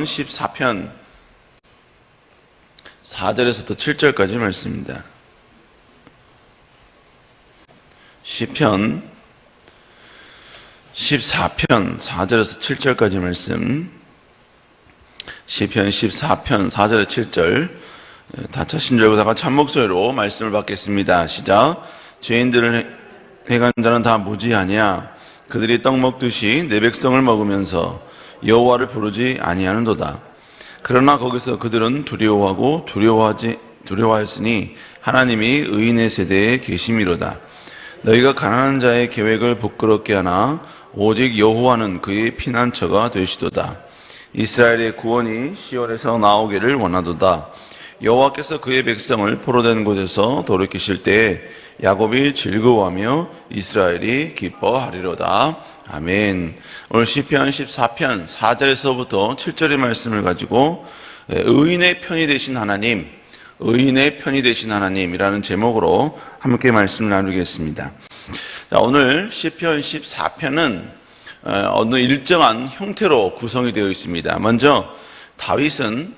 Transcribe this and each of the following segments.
시편 14편 4절에서부터 7절까지 말씀입니다. 시편 14편 4절에서 7절까지 말씀. 시편 14편 4절에 7절 다 차신 줄 알고 다가 참목소리로 말씀을 받겠습니다. 시작. 죄인들을 행한 자는 다 무지하냐? 그들이 떡 먹듯이 내 백성을 먹으면서 여호와를 부르지 아니하는도다. 그러나 거기서 그들은 두려워하고 두려워하였으니 하나님이 의인의 세대에 계심이로다. 너희가 가난한 자의 계획을 부끄럽게 하나 오직 여호와는 그의 피난처가 되시도다. 이스라엘의 구원이 시온에서 나오기를 원하도다. 여호와께서 그의 백성을 포로된 곳에서 돌이키실 때에 야곱이 즐거워하며 이스라엘이 기뻐하리로다. 아멘. 오늘 시편 14편 4절에서부터 7절의 말씀을 가지고 의인의 편이 되신 하나님, 의인의 편이 되신 하나님이라는 제목으로 함께 말씀을 나누겠습니다. 자, 오늘 시편 14편은 어느 일정한 형태로 구성이 되어 있습니다. 먼저 다윗은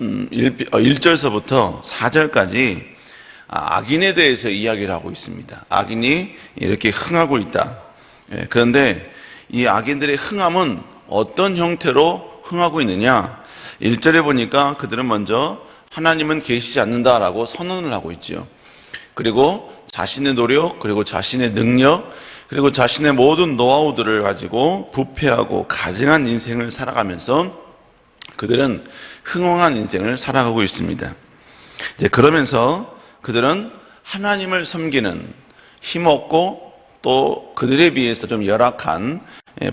1절서부터 4절까지 악인에 대해서 이야기를 하고 있습니다. 악인이 이렇게 흥하고 있다. 그런데 이 악인들의 흥함은 어떤 형태로 흥하고 있느냐? 1절에 보니까 그들은 먼저 하나님은 계시지 않는다라고 선언을 하고 있죠. 그리고 자신의 노력, 그리고 자신의 능력, 그리고 자신의 모든 노하우들을 가지고 부패하고 가증한 인생을 살아가면서 그들은 흥황한 인생을 살아가고 있습니다. 그러면서 그들은 하나님을 섬기는 힘없고 또 그들에 비해서 좀 열악한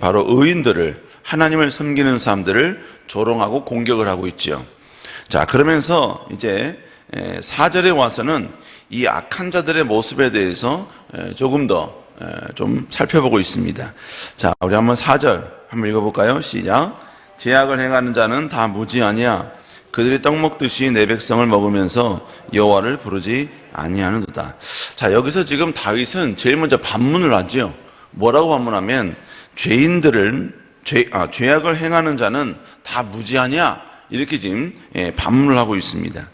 바로 의인들을, 하나님을 섬기는 사람들을 조롱하고 공격을 하고 있죠. 자, 그러면서 이제 4절에 와서는 이 악한 자들의 모습에 대해서 조금 더 좀 살펴보고 있습니다. 자, 우리 한번 4절 한번 읽어볼까요? 시작. 죄악을 행하는 자는 다 무지하냐? 그들이 떡 먹듯이 내 백성을 먹으면서 여호와를 부르지 아니하는도다. 자, 여기서 지금 다윗은 제일 먼저 반문을 하죠. 뭐라고 반문하면 죄악을 행하는 자는 다 무지하냐? 이렇게 지금 반문을 하고 있습니다.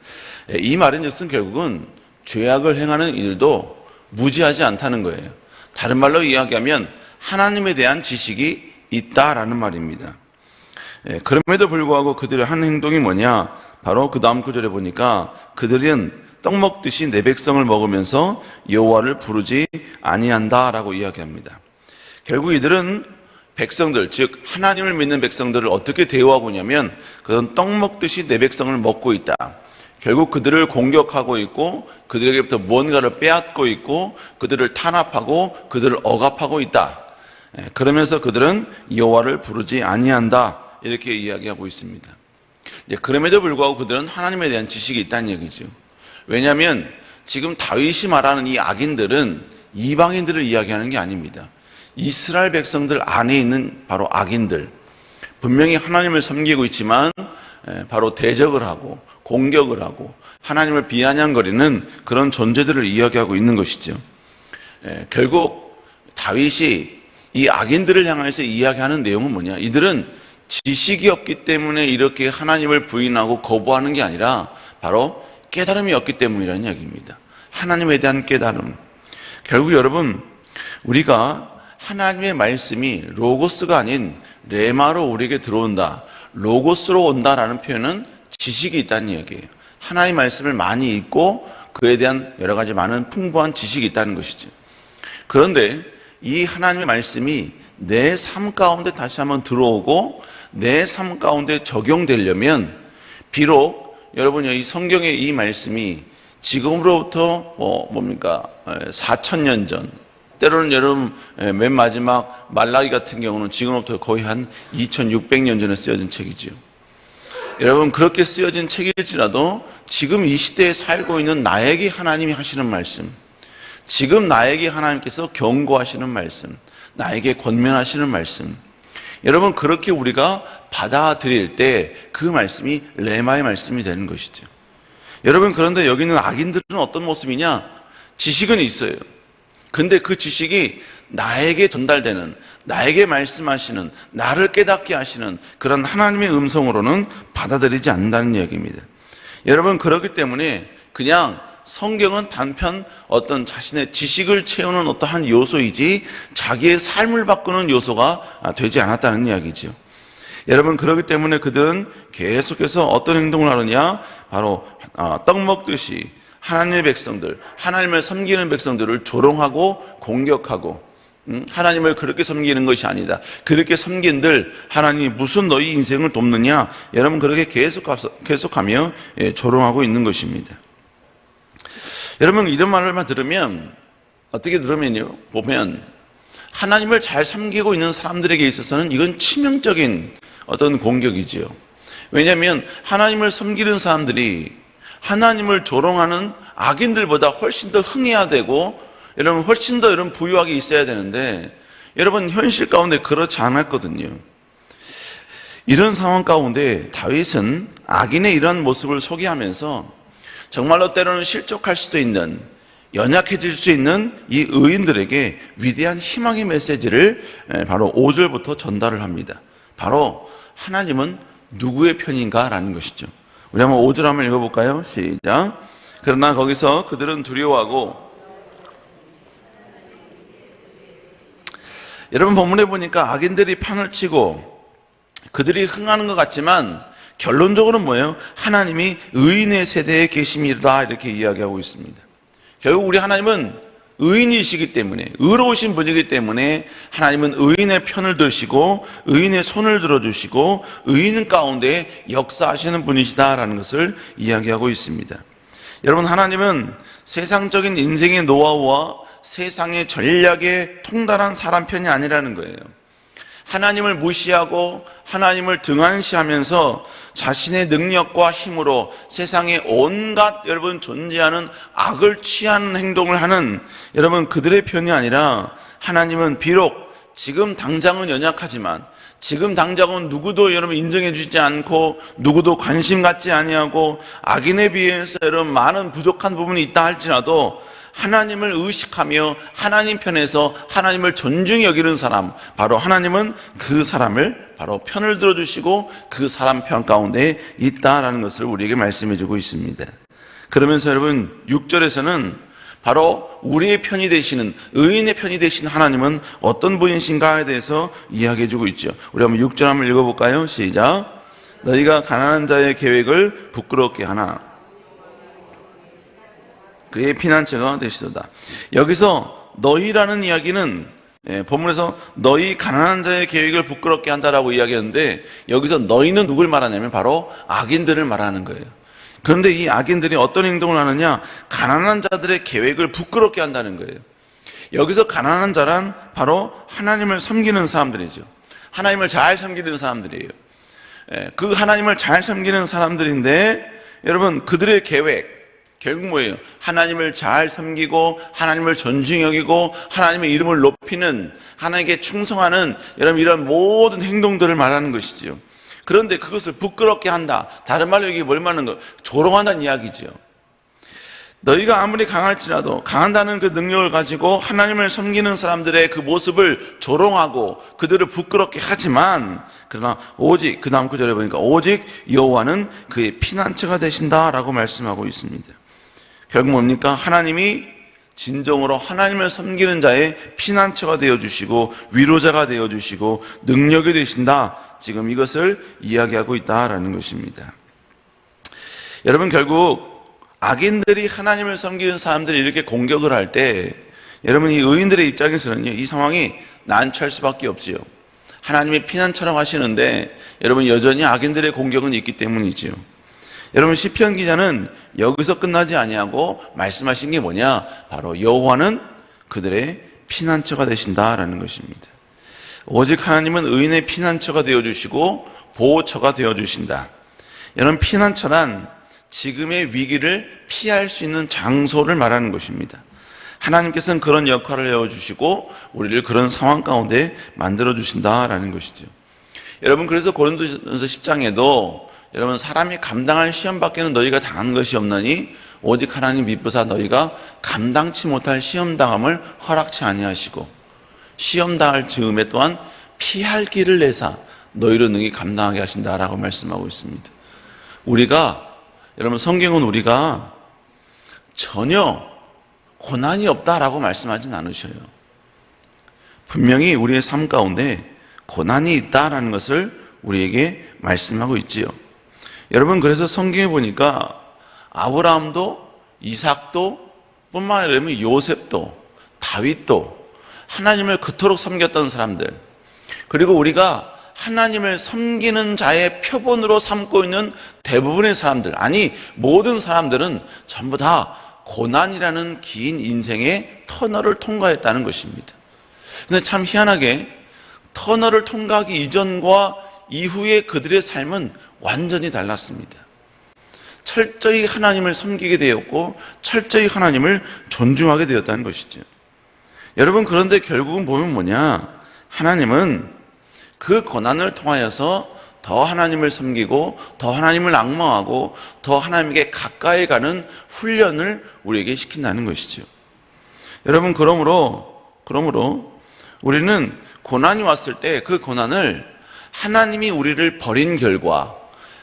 이 말인 즉슨 결국은 죄악을 행하는 이들도 무지하지 않다는 거예요. 다른 말로 이야기하면 하나님에 대한 지식이 있다라는 말입니다. 그럼에도 불구하고 그들의 한 행동이 뭐냐? 바로 그 다음 구절에 보니까 그들은 떡 먹듯이 내 백성을 먹으면서 여호와를 부르지 아니한다라고 이야기합니다. 결국 이들은 백성들, 즉 하나님을 믿는 백성들을 어떻게 대우하고 있냐면 그들은 떡 먹듯이 내 백성을 먹고 있다. 결국 그들을 공격하고 있고 그들에게부터 무언가를 빼앗고 있고 그들을 탄압하고 그들을 억압하고 있다. 그러면서 그들은 여호와를 부르지 아니한다. 이렇게 이야기하고 있습니다. 그럼에도 불구하고 그들은 하나님에 대한 지식이 있다는 얘기죠. 왜냐하면 지금 다윗이 말하는 이 악인들은 이방인들을 이야기하는 게 아닙니다. 이스라엘 백성들 안에 있는 바로 악인들, 분명히 하나님을 섬기고 있지만 바로 대적을 하고 공격을 하고 하나님을 비아냥거리는 그런 존재들을 이야기하고 있는 것이죠. 결국 다윗이 이 악인들을 향해서 이야기하는 내용은 뭐냐? 이들은 지식이 없기 때문에 이렇게 하나님을 부인하고 거부하는 게 아니라 바로 깨달음이 없기 때문이라는 이야기입니다. 하나님에 대한 깨달음. 결국 여러분, 우리가 하나님의 말씀이 로고스가 아닌 레마로 우리에게 들어온다, 로고스로 온다라는 표현은 지식이 있다는 이야기예요. 하나님의 말씀을 많이 읽고 그에 대한 여러 가지 많은 풍부한 지식이 있다는 것이죠. 그런데 이 하나님의 말씀이 내 삶 가운데 다시 한번 들어오고 내 삶 가운데 적용되려면 비록 여러분이 이 성경의 이 말씀이 지금으로부터 4,000년 전, 때로는 여러분 맨 마지막 말라기 같은 경우는 지금부터 거의 한 2,600년 전에 쓰여진 책이죠. 여러분, 그렇게 쓰여진 책일지라도 지금 이 시대에 살고 있는 나에게 하나님이 하시는 말씀, 지금 나에게 하나님께서 경고하시는 말씀, 나에게 권면하시는 말씀, 여러분, 그렇게 우리가 받아들일 때 그 말씀이 레마의 말씀이 되는 것이죠. 여러분, 그런데 여기 있는 악인들은 어떤 모습이냐? 지식은 있어요. 근데 그 지식이 나에게 전달되는, 나에게 말씀하시는, 나를 깨닫게 하시는 그런 하나님의 음성으로는 받아들이지 않는다는 이야기입니다. 여러분, 그렇기 때문에 그냥 성경은 단편 어떤 자신의 지식을 채우는 어떠한 요소이지 자기의 삶을 바꾸는 요소가 되지 않았다는 이야기죠. 여러분, 그렇기 때문에 그들은 계속해서 어떤 행동을 하느냐, 바로 떡 먹듯이 하나님의 백성들, 하나님을 섬기는 백성들을 조롱하고 공격하고, 하나님을 그렇게 섬기는 것이 아니다, 그렇게 섬긴들 하나님이 무슨 너희 인생을 돕느냐, 여러분 그렇게 계속하며 조롱하고 있는 것입니다. 여러분, 이런 말을만 들으면 어떻게 들으면요, 보면 하나님을 잘 섬기고 있는 사람들에게 있어서는 이건 치명적인 어떤 공격이지요. 왜냐하면 하나님을 섬기는 사람들이 하나님을 조롱하는 악인들보다 훨씬 더 흥해야 되고, 여러분 훨씬 더 여러분 부유하게 있어야 되는데, 여러분 현실 가운데 그렇지 않았거든요. 이런 상황 가운데 다윗은 악인의 이런 모습을 소개하면서 정말로 때로는 실족할 수도 있는, 연약해질 수 있는 이 의인들에게 위대한 희망의 메시지를 바로 5절부터 전달을 합니다. 바로 하나님은 누구의 편인가 라는 것이죠. 우리 한번 5절 한번 읽어볼까요? 시작. 그러나 거기서 그들은 두려워하고, 여러분 본문에 보니까 악인들이 판을 치고 그들이 흥하는 것 같지만 결론적으로는 뭐예요? 하나님이 의인의 세대에 계심이다, 이렇게 이야기하고 있습니다. 결국 우리 하나님은 의인이시기 때문에, 의로우신 분이기 때문에 하나님은 의인의 편을 드시고 의인의 손을 들어주시고 의인 가운데 역사하시는 분이시다라는 것을 이야기하고 있습니다. 여러분, 하나님은 세상적인 인생의 노하우와 세상의 전략에 통달한 사람 편이 아니라는 거예요. 하나님을 무시하고 하나님을 등한시하면서 자신의 능력과 힘으로 세상에 온갖 여러분 존재하는 악을 취하는 행동을 하는 여러분 그들의 편이 아니라, 하나님은 비록 지금 당장은 연약하지만, 지금 당장은 누구도 여러분 인정해 주지 않고 누구도 관심 갖지 아니하고 악인에 비해서 여러분 많은 부족한 부분이 있다 할지라도 하나님을 의식하며 하나님 편에서 하나님을 존중히 여기는 사람, 바로 하나님은 그 사람을 바로 편을 들어주시고 그 사람 편 가운데 있다라는 것을 우리에게 말씀해 주고 있습니다. 그러면서 여러분 6절에서는 바로 우리의 편이 되시는, 의인의 편이 되신 하나님은 어떤 분이신가에 대해서 이야기해 주고 있죠. 우리 한번 6절 한번 읽어볼까요? 시작. 너희가 가난한 자의 계획을 부끄럽게 하나 그의 피난처가 되시도다. 여기서 너희라는 이야기는 본문에서 너희 가난한 자의 계획을 부끄럽게 한다라고 이야기했는데, 여기서 너희는 누굴 말하냐면 바로 악인들을 말하는 거예요. 그런데 이 악인들이 어떤 행동을 하느냐, 가난한 자들의 계획을 부끄럽게 한다는 거예요. 여기서 가난한 자란 바로 하나님을 섬기는 사람들이죠. 하나님을 잘 섬기는 사람들이에요. 그 하나님을 잘 섬기는 사람들인데, 여러분 그들의 계획 결국 뭐예요? 하나님을 잘 섬기고 하나님을 존중히 여기고 하나님의 이름을 높이는, 하나님께 충성하는 여러분 이런 모든 행동들을 말하는 것이지요. 그런데 그것을 부끄럽게 한다, 다른 말로 이게 뭘 말하는 거? 조롱한다는 이야기죠. 너희가 아무리 강할지라도 강한다는 그 능력을 가지고 하나님을 섬기는 사람들의 그 모습을 조롱하고 그들을 부끄럽게 하지만, 그러나 오직 그 다음 구절에 보니까 오직 여호와는 그의 피난처가 되신다라고 말씀하고 있습니다. 결국 뭡니까? 하나님이 진정으로 하나님을 섬기는 자의 피난처가 되어주시고 위로자가 되어주시고 능력이 되신다, 지금 이것을 이야기하고 있다라는 것입니다. 여러분, 결국 악인들이 하나님을 섬기는 사람들이 이렇게 공격을 할 때, 여러분 이 의인들의 입장에서는요, 이 상황이 난처할 수밖에 없지요. 하나님의 피난처라고 하시는데 여러분 여전히 악인들의 공격은 있기 때문이지요. 여러분 시편 기자는 여기서 끝나지 아니하고 말씀하신 게 뭐냐, 바로 여호와는 그들의 피난처가 되신다라는 것입니다. 오직 하나님은 의인의 피난처가 되어주시고 보호처가 되어주신다. 여러분 피난처란 지금의 위기를 피할 수 있는 장소를 말하는 것입니다. 하나님께서는 그런 역할을 해주시고 우리를 그런 상황 가운데 만들어주신다라는 것이죠. 여러분 그래서 고린도전서 10장에도 여러분 사람이 감당할 시험밖에는 너희가 당한 것이 없나니 오직 하나님 미쁘사 너희가 감당치 못할 시험당함을 허락치 아니하시고, 시험 당할 즈음에 또한 피할 길을 내사 너희로 능히 감당하게 하신다라고 말씀하고 있습니다. 여러분 성경은 우리가 전혀 고난이 없다라고 말씀하진 않으셔요. 분명히 우리의 삶 가운데 고난이 있다라는 것을 우리에게 말씀하고 있지요. 여러분 그래서 성경에 보니까 아브라함도 이삭도 뿐만 아니라 요셉도 다윗도 하나님을 그토록 섬겼던 사람들, 그리고 우리가 하나님을 섬기는 자의 표본으로 삼고 있는 대부분의 사람들, 아니 모든 사람들은 전부 다 고난이라는 긴 인생의 터널을 통과했다는 것입니다. 근데 참 희한하게 터널을 통과하기 이전과 이후의 그들의 삶은 완전히 달랐습니다. 철저히 하나님을 섬기게 되었고 철저히 하나님을 존중하게 되었다는 것이죠. 여러분 그런데 결국은 보면 뭐냐, 하나님은 그 고난을 통하여서 더 하나님을 섬기고 더 하나님을 앙망하고 더 하나님께 가까이 가는 훈련을 우리에게 시킨다는 것이죠. 여러분 그러므로 우리는 고난이 왔을 때 그 고난을 하나님이 우리를 버린 결과,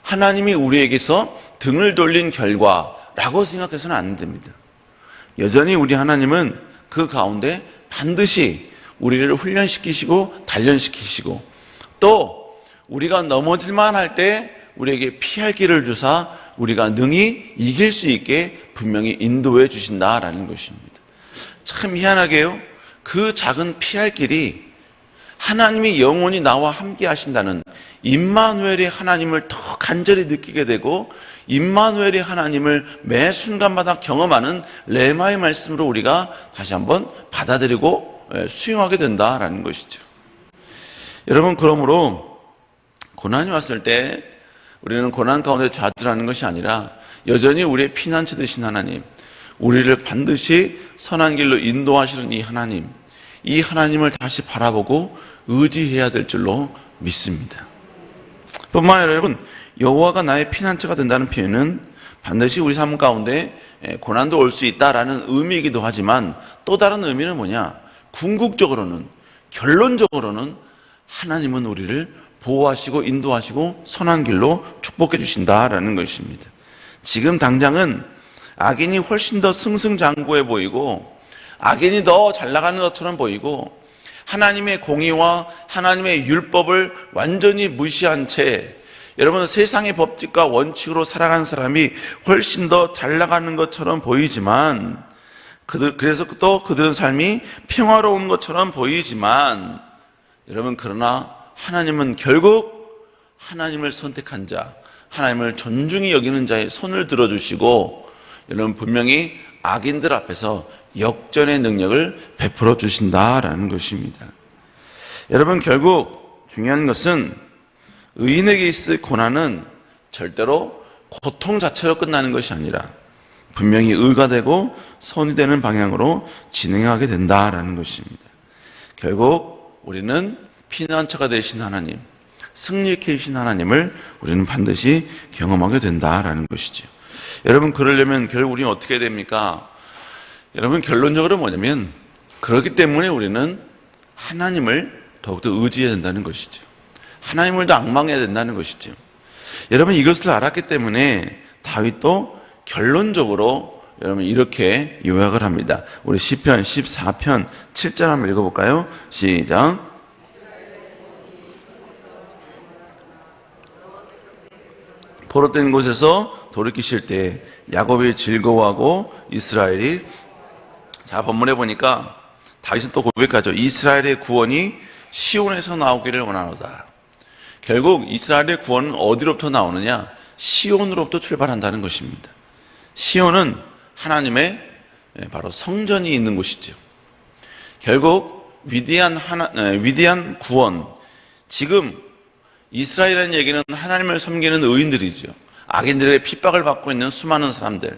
하나님이 우리에게서 등을 돌린 결과라고 생각해서는 안 됩니다. 여전히 우리 하나님은 그 가운데 반드시 우리를 훈련시키시고 단련시키시고 또 우리가 넘어질만 할 때 우리에게 피할 길을 주사 우리가 능히 이길 수 있게 분명히 인도해 주신다라는 것입니다. 참 희한하게요, 그 작은 피할 길이 하나님이 영원히 나와 함께 하신다는 임마누엘의 하나님을 더 간절히 느끼게 되고 임마누엘의 하나님을 매 순간마다 경험하는 레마의 말씀으로 우리가 다시 한번 받아들이고 수용하게 된다라는 것이죠. 여러분 그러므로 고난이 왔을 때 우리는 고난 가운데 좌절하는 것이 아니라 여전히 우리의 피난처 되신 하나님, 우리를 반드시 선한 길로 인도하시는 이 하나님, 이 하나님을 다시 바라보고 의지해야 될 줄로 믿습니다. 뿐만 아니라 여러분, 여호와가 나의 피난처가 된다는 표현은 반드시 우리 삶 가운데 고난도 올 수 있다라는 의미이기도 하지만 또 다른 의미는 뭐냐, 궁극적으로는, 결론적으로는 하나님은 우리를 보호하시고 인도하시고 선한 길로 축복해 주신다라는 것입니다. 지금 당장은 악인이 훨씬 더 승승장구해 보이고 악인이 더 잘 나가는 것처럼 보이고 하나님의 공의와 하나님의 율법을 완전히 무시한 채 여러분 세상의 법칙과 원칙으로 살아가는 사람이 훨씬 더 잘 나가는 것처럼 보이지만 그래서 또 그들은 삶이 평화로운 것처럼 보이지만 여러분 그러나 하나님은 결국 하나님을 선택한 자, 하나님을 존중히 여기는 자의 손을 들어주시고 여러분 분명히 악인들 앞에서 역전의 능력을 베풀어 주신다라는 것입니다. 여러분 결국 중요한 것은 의인에게 있을 고난은 절대로 고통 자체로 끝나는 것이 아니라 분명히 의가 되고 선이 되는 방향으로 진행하게 된다라는 것입니다. 결국 우리는 피난처가 되신 하나님, 승리케 하신 하나님을 우리는 반드시 경험하게 된다라는 것이죠. 여러분 그러려면 결국 우리는 어떻게 됩니까? 여러분 결론적으로 뭐냐면 그렇기 때문에 우리는 하나님을 더욱더 의지해야 된다는 것이죠. 하나님을 더 앙망해야 된다는 것이죠. 여러분 이것을 알았기 때문에 다윗도 결론적으로 여러분 이렇게 요약을 합니다. 우리 시편 14편 7절 한번 읽어볼까요? 시작. 포로된 곳에서 돌이키실 때 야곱이 즐거워하고 이스라엘이, 자 본문에 보니까 다윗은 또 고백하죠. 이스라엘의 구원이 시온에서 나오기를 원하노다. 결국 이스라엘의 구원은 어디로부터 나오느냐? 시온으로부터 출발한다는 것입니다. 시온은 하나님의 바로 성전이 있는 곳이죠. 결국 위대한 구원, 지금 이스라엘이라는 얘기는 하나님을 섬기는 의인들이죠. 악인들의 핍박을 받고 있는 수많은 사람들,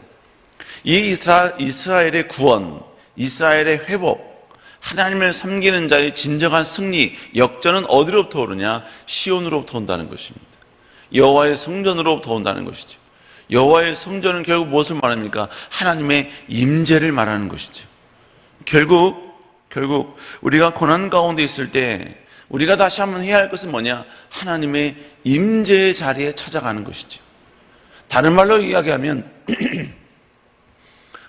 이 이스라엘의 구원, 이스라엘의 회복, 하나님을 섬기는 자의 진정한 승리, 역전은 어디로부터 오느냐? 시온으로부터 온다는 것입니다. 여호와의 성전으로부터 온다는 것이죠. 여호와의 성전은 결국 무엇을 말합니까? 하나님의 임재를 말하는 것이죠. 결국 결국 우리가 고난 가운데 있을 때 우리가 다시 한번 해야 할 것은 뭐냐? 하나님의 임재의 자리에 찾아가는 것이죠. 다른 말로 이야기하면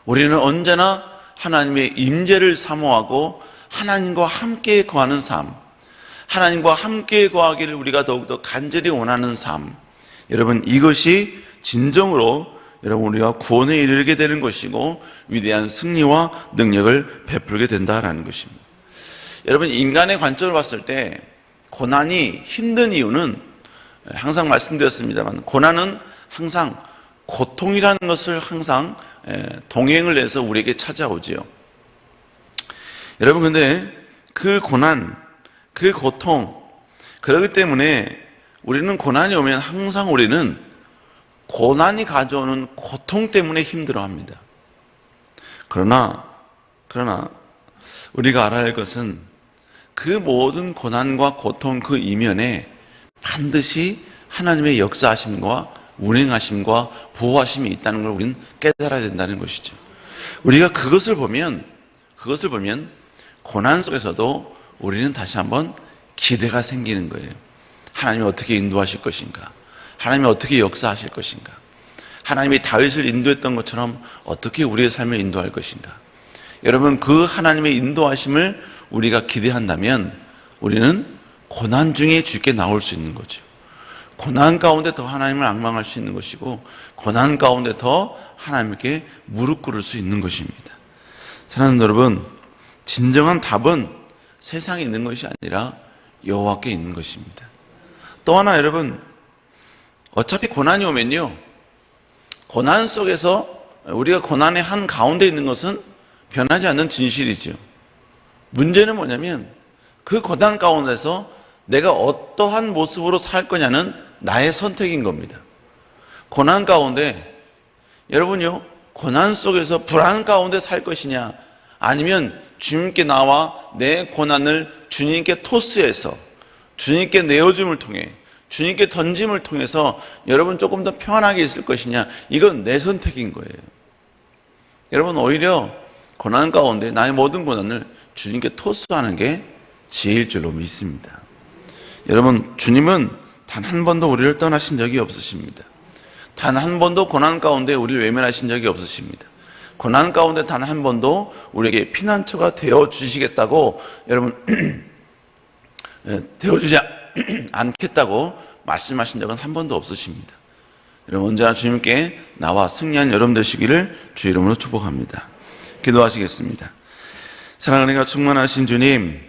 우리는 언제나 하나님의 임재를 사모하고 하나님과 함께 거하는 삶, 하나님과 함께 거하기를 우리가 더욱더 간절히 원하는 삶, 여러분 이것이 진정으로 여러분 우리가 구원에 이르게 되는 것이고 위대한 승리와 능력을 베풀게 된다라는 것입니다. 여러분 인간의 관점을 봤을 때 고난이 힘든 이유는 항상 말씀드렸습니다만 고난은 항상 고통이라는 것을 항상 동행을 해서 우리에게 찾아오지요. 여러분 근데 그 고난, 그 고통, 그렇기 때문에 우리는 고난이 오면 항상 우리는 고난이 가져오는 고통 때문에 힘들어합니다. 그러나 우리가 알아야 할 것은 그 모든 고난과 고통 그 이면에 반드시 하나님의 역사하심과 운행하심과 보호하심이 있다는 걸 우리는 깨달아야 된다는 것이죠. 우리가 그것을 보면 고난 속에서도 우리는 다시 한번 기대가 생기는 거예요. 하나님이 어떻게 인도하실 것인가? 하나님이 어떻게 역사하실 것인가? 하나님이 다윗을 인도했던 것처럼 어떻게 우리의 삶을 인도할 것인가? 여러분 그 하나님의 인도하심을 우리가 기대한다면 우리는 고난 중에 주께 나올 수 있는 거죠. 고난 가운데 더 하나님을 앙망할 수 있는 것이고 고난 가운데 더 하나님께 무릎 꿇을 수 있는 것입니다. 사랑하는 여러분, 진정한 답은 세상에 있는 것이 아니라 여호와께 있는 것입니다. 또 하나 여러분, 어차피 고난이 오면요, 고난 속에서 우리가 고난의 한 가운데 있는 것은 변하지 않는 진실이죠. 문제는 뭐냐면 그 고난 가운데서 내가 어떠한 모습으로 살 거냐는 나의 선택인 겁니다. 고난 가운데 여러분요, 고난 속에서 불안 가운데 살 것이냐 아니면 주님께 나와 내 고난을 주님께 토스해서 주님께 내어줌을 통해 주님께 던짐을 통해서 여러분 조금 더 평안하게 있을 것이냐, 이건 내 선택인 거예요. 여러분 오히려 고난 가운데 나의 모든 고난을 주님께 토스하는 게 지혜일 줄로 믿습니다. 여러분 주님은 단 한 번도 우리를 떠나신 적이 없으십니다. 단 한 번도 고난 가운데 우리를 외면하신 적이 없으십니다. 고난 가운데 단 한 번도 우리에게 피난처가 되어주시겠다고 여러분 되어주지 않겠다고 말씀하신 적은 한 번도 없으십니다. 여러분 언제나 주님께 나와 승리한 여러분 되시기를 주 이름으로 축복합니다. 기도하시겠습니다. 사랑하는 가 충만하신 주님,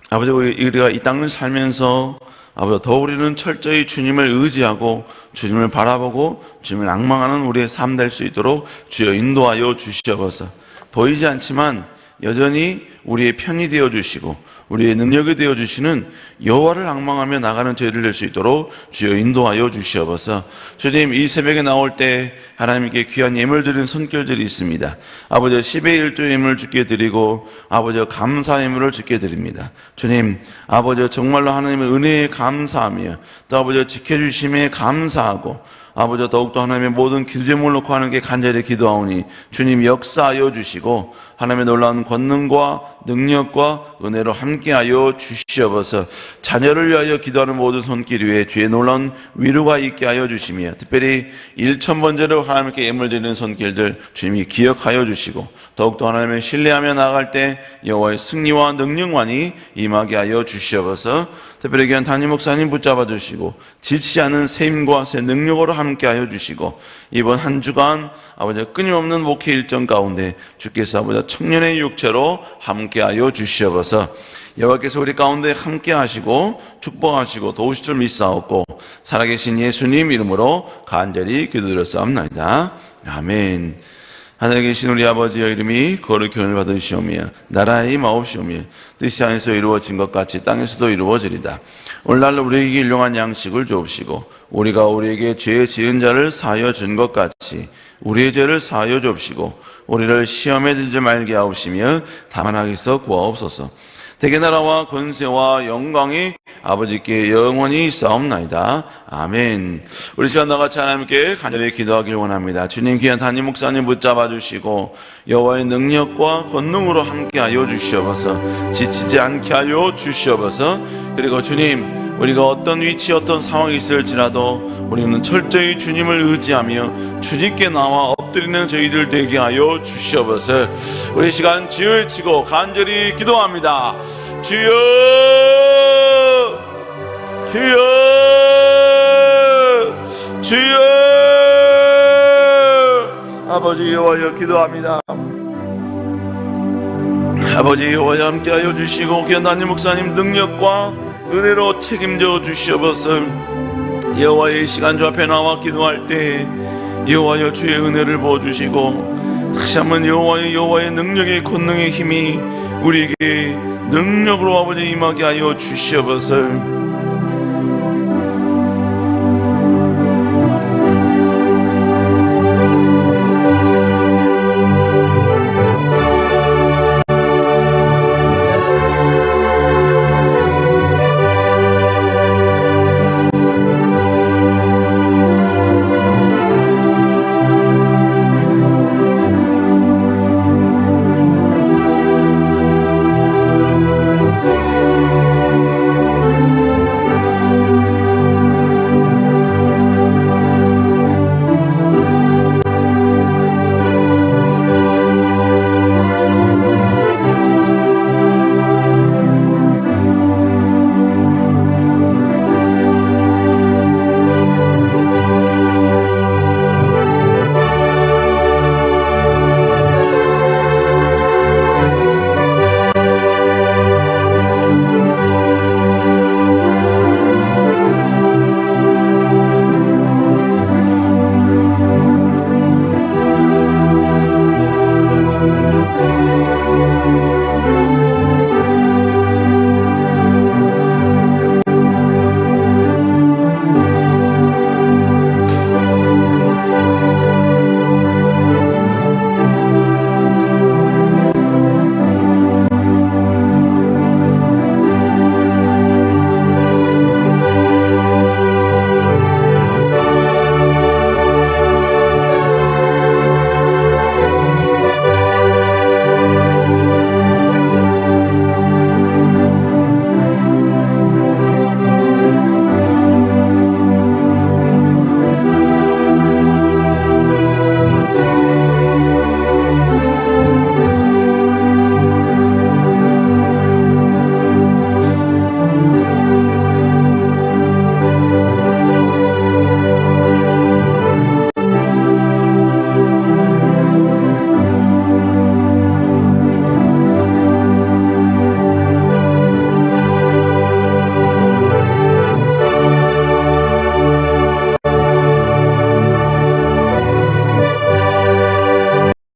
아버지 우리가 이 땅을 살면서 아버지 더 우리는 철저히 주님을 의지하고 주님을 바라보고 주님을 앙망하는 우리의 삶 될 수 있도록 주여 인도하여 주시옵소서. 보이지 않지만 여전히 우리의 편이 되어주시고 우리의 능력이 되어주시는 여호와를 앙망하며 나가는 저희를 될 수 있도록 주여 인도하여 주시옵소서. 주님 이 새벽에 나올 때 하나님께 귀한 예물 드리는 손길들이 있습니다. 아버지 10의 1조 예물 주께 드리고 아버지 감사 예물을 주께 드립니다. 주님 아버지 정말로 하나님의 은혜에 감사하며 또 아버지 지켜주심에 감사하고 아버지 더욱더 하나님의 모든 기도제목을 놓고 하는 게 간절히 기도하오니 주님 역사하여 주시고 하나님의 놀라운 권능과 능력과 은혜로 함께하여 주시옵소서. 자녀를 위하여 기도하는 모든 손길 위에 주의 놀라운 위로가 있게 하여 주시며 특별히 1,000번째로 하나님께 예물 드리는 손길들 주님이 기억하여 주시고 더욱더 하나님을 신뢰하며 나아갈 때 여호와의 승리와 능력만이 임하게 하여 주시옵소서. 특별히 귀한 담임 목사님 붙잡아 주시고 지치지 않은 새 힘과 새 능력으로 함께하여 주시고 이번 한 주간 아버지 끊임없는 목회 일정 가운데 주께서 아버지 청년의 육체로 함께하여 주시옵소서. 여호와께서 우리 가운데 함께하시고 축복하시고 도우실 줄 믿사옵고 살아계신 예수님 이름으로 간절히 기도드렸사옵나이다. 아멘. 하늘에 계신 우리 아버지의 이름이 거룩히 교훈을 받으시오며 나라의 마옵시오며 뜻이 하늘에서 이루어진 것 같이 땅에서도 이루어지리다. 오늘날 우리에게 일용할 양식을 주옵시고 우리가 우리에게 죄 지은 자를 사하여 준 것 같이 우리의 죄를 사하여 주옵시고 우리를 시험에 들지 말게 하옵시며 다만 악에서 구하옵소서. 대개 나라와 권세와 영광이 아버지께 영원히 있사옵나이다. 아멘. 우리 시간 나같이 하나님께 간절히 기도하길 원합니다. 주님, 귀한 담임 목사님 붙잡아 주시고 여호와의 능력과 권능으로 함께하여 주시옵소서. 지치지 않게 하여 주시옵소서. 그리고 주님, 우리가 어떤 위치 어떤 상황이 있을지라도 우리는 철저히 주님을 의지하며 주님께 나와 엎드리는 저희들 되게 하여 주시옵소서. 우리 시간 주여 치고 간절히 기도합니다. 주여, 주여, 주여. 아버지 여호와여 기도합니다. 아버지 여호와여 함께하여 주시고 귀한 담임 목사님 능력과 은혜로 책임져 주시옵소서. 여호와의 시간 주 앞에 나와 기도할 때 여호와여 주의 은혜를 부어주시고 다시 한번 여호와의 능력의 권능의 힘이 우리에게 능력으로 아버지 임하게 하여 주시옵소서.